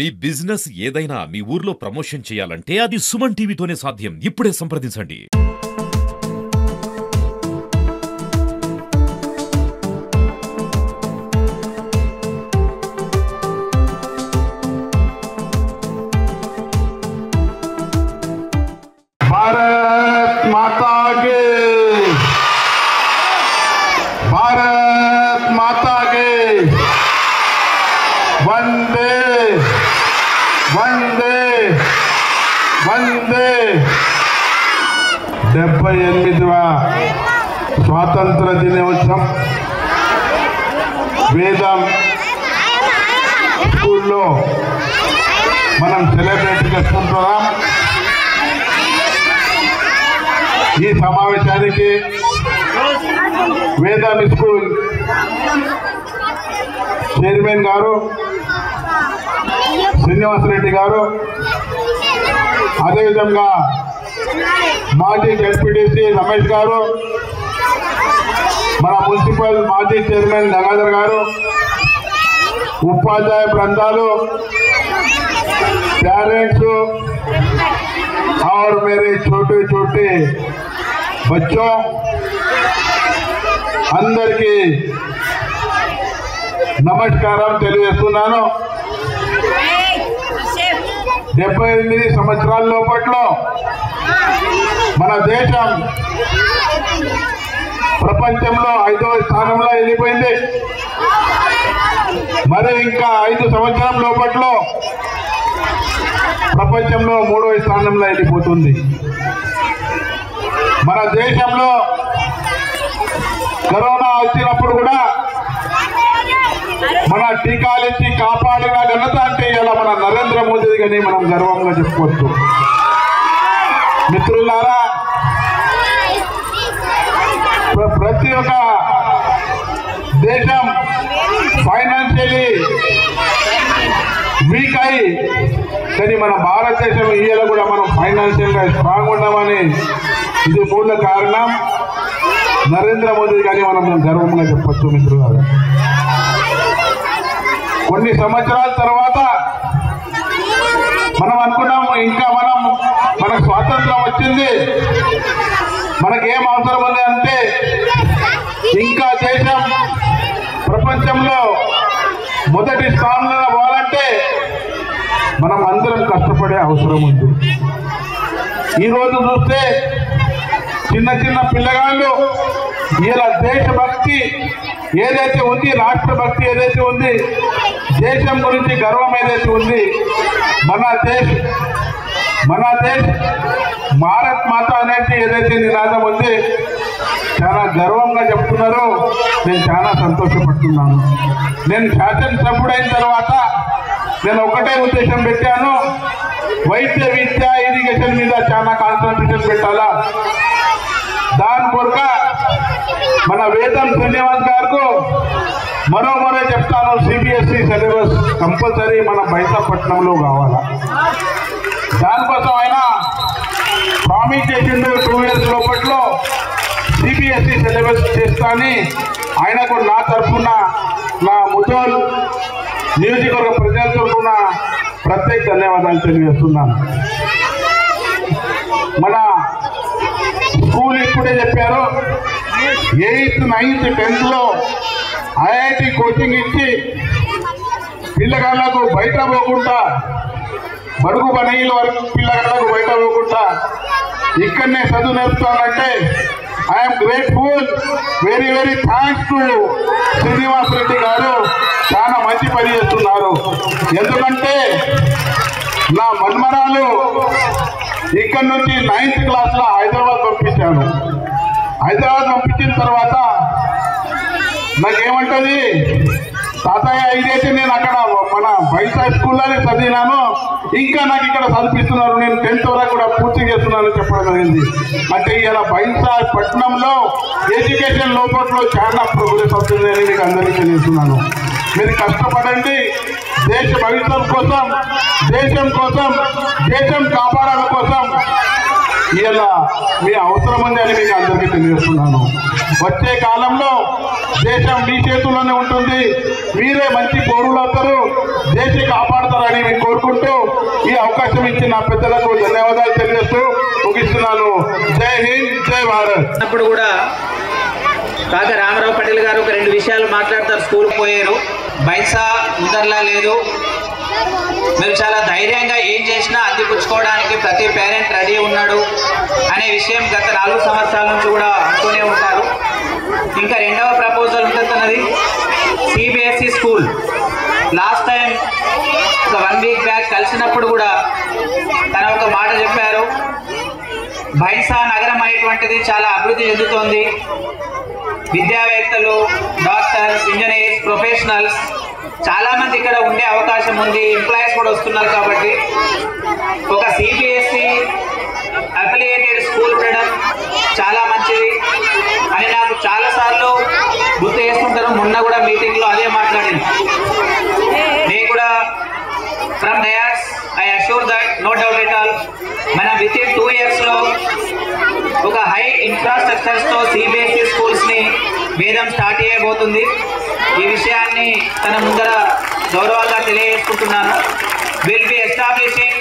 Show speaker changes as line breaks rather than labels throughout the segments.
మీ business ఏదైనా మీ ఊర్లో promotion చేయాలంటే అది సుమన్ టీవీతోనే సాధ్యం. ఇప్పుడే సంప్రదించండి.
भारत माता के भारत माता के वंदे वंदे वंदे 78వ స్వాతంత్ర దినోత్సవం వేదం స్కూల్లో మనం సెలబ్రేట్ చేసుకుంటున్నాం. ఈ సమావేశానికి వేదం స్కూల్ చైర్మన్ గారు శ్రీనివాసరెడ్డి గారు, అదేవిధంగా మాజీ జడ్పీటీసీ రమేష్ గారు, మన మున్సిపల్ మాజీ చైర్మన్ గంగాధర్ గారు, ఉపాధ్యాయ బృందాలు, पेरेंट्स और मेरे छोटे छोटे बच्चों అందరికీ నమస్కారం తెలియజేస్తున్నాను. 78 సంవత్సరాల లోపట్లో మన దేశం ప్రపంచంలో 5వ స్థానంలో వెళ్ళిపోయింది. మరి ఇంకా 5 సంవత్సరాల లోపట్లో ప్రపంచంలో 3వ స్థానంలో వెళ్ళిపోతుంది. మన దేశంలో కరోనా వచ్చినప్పుడు కూడా మన టీకాలు ఇచ్చి కాపాడిన ఘనత అంటే ఇలా మన నరేంద్ర మోదీ గారిని మనం గర్వంగా చెప్పుకోవచ్చు. మిత్రులారా, ప్రతి ఒక్క దేశం ఫైనాన్షియలీ వీక్ అయి, కానీ మన భారతదేశం ఇయ్యాల కూడా మనం ఫైనాన్షియల్ గా స్ట్రాంగ్ ఉండమని ఇది మూల కారణం. నరేంద్ర మోదీ గారిని మనం గర్వంగా చెప్పచ్చు. మిత్రులారా, కొన్ని సంవత్సరాల తర్వాత మనం అనుకున్నాము ఇంకా మనకు స్వాతంత్రం వచ్చింది, మనకేం అవసరం ఉంది అంటే ఇంకా దేశం ప్రపంచంలో మొదటి స్థానంలో పోవాలంటే మనం అందరం కష్టపడే అవసరం ఉంది. ఈరోజు చూస్తే చిన్న చిన్న పిల్లగాళ్ళు ఇలా దేశభక్తి ఏదైతే ఉంది, రాష్ట్ర భక్తి ఏదైతే ఉంది, దేశం గురించి గర్వం ఏదైతే ఉంది, మన దేశ్ భారత్ మాత అనేది ఏదైతే నినాదం ఉంది, చాలా గర్వంగా చెప్తున్నారు. నేను చాలా సంతోషపడుతున్నాను. నేను శాసనసభ్యుడైన తర్వాత నేను ఒకటే ఉద్దేశం పెట్టాను, వైద్య విద్య ఇరిగేషన్ మీద చాలా కాన్సన్ట్రేషన్ పెట్టాలా. దాని కొరక మన వేదం శ్రీనివాస్ గారు మరో చెప్తాను, సిబిఎస్ఈ సిలబస్ కంపల్సరీ మన బైసాపట్నంలో కావాలా. దానికోసం ఆయన ప్రామిస్ చేసిండు 2 years లోపట్లో సిబిఎస్ఈ సిలబస్ చేస్తానని. ఆయనకు నా తరఫున, నా ముజోల్ నియోజకవర్గ ప్రజల తరఫున ప్రత్యేక ధన్యవాదాలు తెలియజేస్తున్నాను. మన స్కూల్ ఇప్పుడే చెప్పారు, 8th, 9th, 10th లో ఐఐటి కోచింగ్ ఇచ్చి పిల్లగాళ్లకు బయట పోకుండా, బడుగు బనీల వరకు పిల్లగాళ్లకు బయట పోకుండా ఇక్కడనే చదువు నేర్పుతానంటే I'm grateful. Very very thanks to Srinivas Reddy గారు. చాలా మంచి పని చేస్తున్నారు. ఎందుకంటే నా మన్మరాలు ఇక్కడ నుంచి 9th క్లాస్లో హైదరాబాద్ పంపించాను. హైదరాబాద్ పంపించిన తర్వాత నాకేమంటది, తాతయ్య ఇదైతే నేను అక్కడ మన బైసా స్కూల్లోనే చదివినాను, ఇంకా నాకు ఇక్కడ చదివిస్తున్నారు, నేను 10th వరకు కూడా పూర్తి చేస్తున్నాను చెప్పడం జరిగింది. అంటే ఇలా బైసా పట్టణంలో ఎడ్యుకేషన్ లోపట్లో చాలా ప్రోగ్రెస్ అవుతుంది అని మీకు అందరికీ తెలియజేస్తున్నాను. మీరు కష్టపడండి. దేశ భవిష్యత్తు కోసం, దేశం కాపాడడం కోసం ఇలా మీ అవసరం ఉంది అని మీకు అందరికీ తెలియజేస్తున్నాను. వచ్చే కాలంలో దేశం మీ చేతుల్లోనే ఉంటుంది. మీరే మంచి పౌరులు అవుతారు, దేశం కాపాడతారని మీకు కోరుకుంటూ ఈ అవకాశం ఇచ్చిన పెద్దలకు ధన్యవాదాలు తెలియజేస్తూ ముగిస్తున్నాను. జై హింద్, జై భారత్.
అప్పుడు కూడా కాక రామారావు పటేల్ గారు ఒక 2 విషయాలు మాట్లాడతారు. స్కూల్ పోయారు, పైసా ముందరలా లేదు, మీరు చాలా ధైర్యంగా ఏం చేసినా అందిపుచ్చుకోవడానికి ప్రతి పేరెంట్ రెడీ ఉన్నాడు అనే విషయం గత 4 సంవత్సరాల నుంచి కూడా అంటూనే ఉంటారు. ఇంకా రెండవ ప్రపోజల్ ఉంటున్నది సిబిఎస్ఈ స్కూల్. లాస్ట్ టైం ఒక 1 వీక్ బ్యాక్ కలిసినప్పుడు కూడా తన ఒక మాట చెప్పారు, బైన్సా నగరం అనేటువంటిది చాలా అభివృద్ధి చెందుతోంది, విద్యావేత్తలు, డాక్టర్స్, ఇంజనీర్స్, ప్రొఫెషనల్స్ చాలా మంది ఇక్కడ ఉండే అవకాశం ఉంది, ఎంప్లాయీస్ కూడా వస్తున్నారు. కాబట్టి ఒక సిబిఎస్ఈ అఫిలియేటెడ్ స్కూల్ ఉండడం చాలా మంచిది అని నాకు చాలాసార్లు గుర్తు చేసుకుంటారు. మొన్న కూడా మీటింగ్లో అదే మాట్లాడింది. నేను కూడా from dias I assure that no doubt at all మనం విత్ ఇన్ 2 yearsలో ఒక హై ఇన్ఫ్రాస్ట్రక్చర్స్తో సిబిఎస్ఈ స్కూల్స్ని వేదం స్టార్ట్ చేయబోతుంది. ఈ విషయాన్ని తన ముందర గౌరవంగా తెలియజేసుకుంటున్నాను. Will be establishing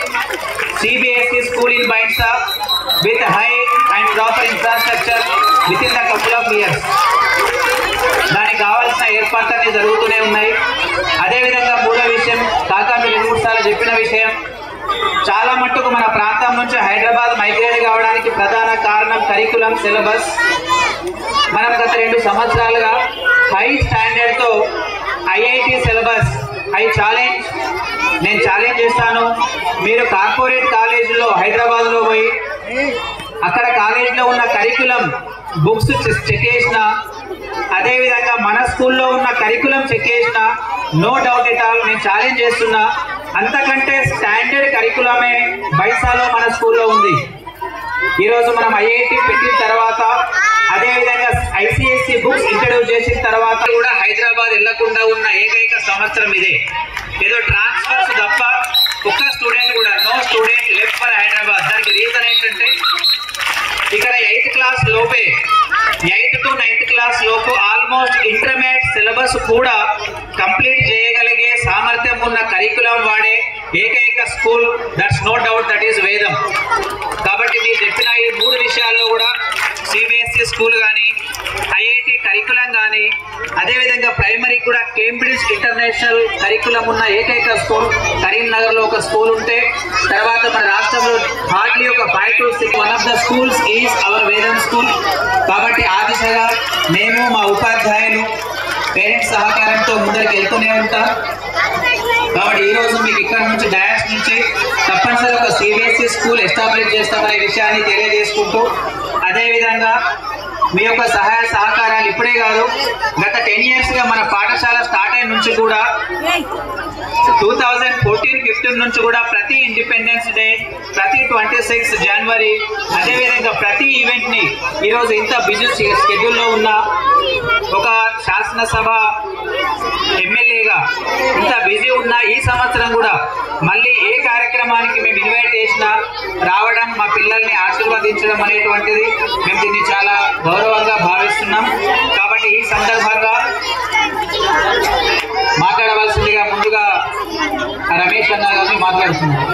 CBSE school in Bhainsa with high and proper infrastructure with in the couple of years. దానికి కావాల్సిన ఏర్పాట్లన్నీ జరుగుతూనే ఉన్నాయి. అదేవిధంగా మూడో విషయం, కాకా మీరు 2-3 సార్లు చెప్పిన విషయం, చాలా మట్టుకు మన ప్రాంతం నుంచి హైదరాబాద్ మైగ్రేట్ కావడానికి ప్రధాన కారణం కరికులం, సిలబస్. మనం గత 2 సంవత్సరాలుగా హై స్టాండర్డ్తో ఐఐటి సిలబస్ నేను ఛాలెంజ్ చేస్తాను. మీరు కార్పొరేట్ కాలేజీలో హైదరాబాద్లో పోయి అక్కడ కాలేజీలో ఉన్న కరికులం బుక్స్ చెక్ చేసినా, అదేవిధంగా మన స్కూల్లో ఉన్న కరికులం చెక్ చేసినా, నో డౌట్ ఎట్ ఆల్ నేను ఛాలెంజ్ చేస్తున్నా, అంతకంటే స్టాండర్డ్ కరికులమే బైన్సాలో మన స్కూల్లో ఉంది. ఈరోజు మనం ఐఐటి పెట్టిన తర్వాత, అదేవిధంగా ఐసిఎస్సి బుక్స్ ఇంట్రడ్యూస్ చేసిన తర్వాత కూడా హైదరాబాద్ వెళ్లకుండా ఉన్న ఏకైక సంవత్సరం ఇదే. ఏదో ట్రాన్స్ఫర్స్ తప్ప ఒక్క స్టూడెంట్ కూడా, no student left for Hyderabad. దానికి రీజన్ ఏంటంటే ఇక్కడ 8th క్లాస్ లోపే, 8th to 9th క్లాస్ లోపు ఆల్మోస్ట్ ఇంటర్మీడియట్ సిలబస్ కూడా కంప్లీట్ చేయగలిగే సామర్థ్యం ఉన్న కరికులం వాడే ఏకైక school, that's no doubt, that is Vedam. కాబట్టి మీరు చెప్పిన ఈ 3 విషయాల్లో కూడా సిబిఎస్ఈ స్కూల్ కానీ, ఐఐటి కరికులం కానీ, అదేవిధంగా ప్రైమరీ కూడా కేంబ్రిడ్జ్ ఇంటర్నేషనల్ కరికులం ఉన్న ఏకైక స్కూల్ కరీంనగర్లో ఒక స్కూల్ ఉంటే, తర్వాత మన రాష్ట్రంలో హార్డ్లీ ఒక 5 to 6 one of the schools is our వేదం స్కూల్. కాబట్టి ఆ దిశగా మేము, మా ఉపాధ్యాయులు, పేరెంట్స్ సహకారంతో ముందరికి వెళ్తూనే ఉంటాం. కాబట్టి ఈరోజు మీకు ఇక్కడ నుంచి డయాస్ నుంచి తప్పనిసరి ఒక సిబిఎస్ఈ స్కూల్ ఎస్టాబ్లిష్ చేస్తామనే విషయాన్ని తెలియజేసుకుంటూ, అదేవిధంగా మీ యొక్క సహాయ సహకారాలు ఇప్పుడే కాదు, గత 10 yearsగా మన పాఠశాల స్టార్ట్ అయిన నుంచి కూడా 2014-15 నుంచి కూడా ప్రతి ఇండిపెండెన్స్ డే, ప్రతి 26 జనవరి, అదేవిధంగా ప్రతి ఈవెంట్ని ఈరోజు ఇంత బిజీ షెడ్యూల్లో ఉన్న ఒక శాసనసభ ఎమ్మెల్యేగా ఇంత బిజీ ఉన్న ఈ సంవత్సరం కూడా మళ్ళీ ఏ కార్యక్రమానికి మేము ఇన్వైట్ చేసినా రావడం, మా పిల్లల్ని ఆశీర్వదించడం అనేటువంటిది మేము దీన్ని చాలా గౌరవంగా భావిస్తున్నాం. కాబట్టి ఈ సందర్భంగా మాట్లాడవలసిందిగా ముందుగా రమేష్ అన్న గారిని మాట్లాడుతున్నాం.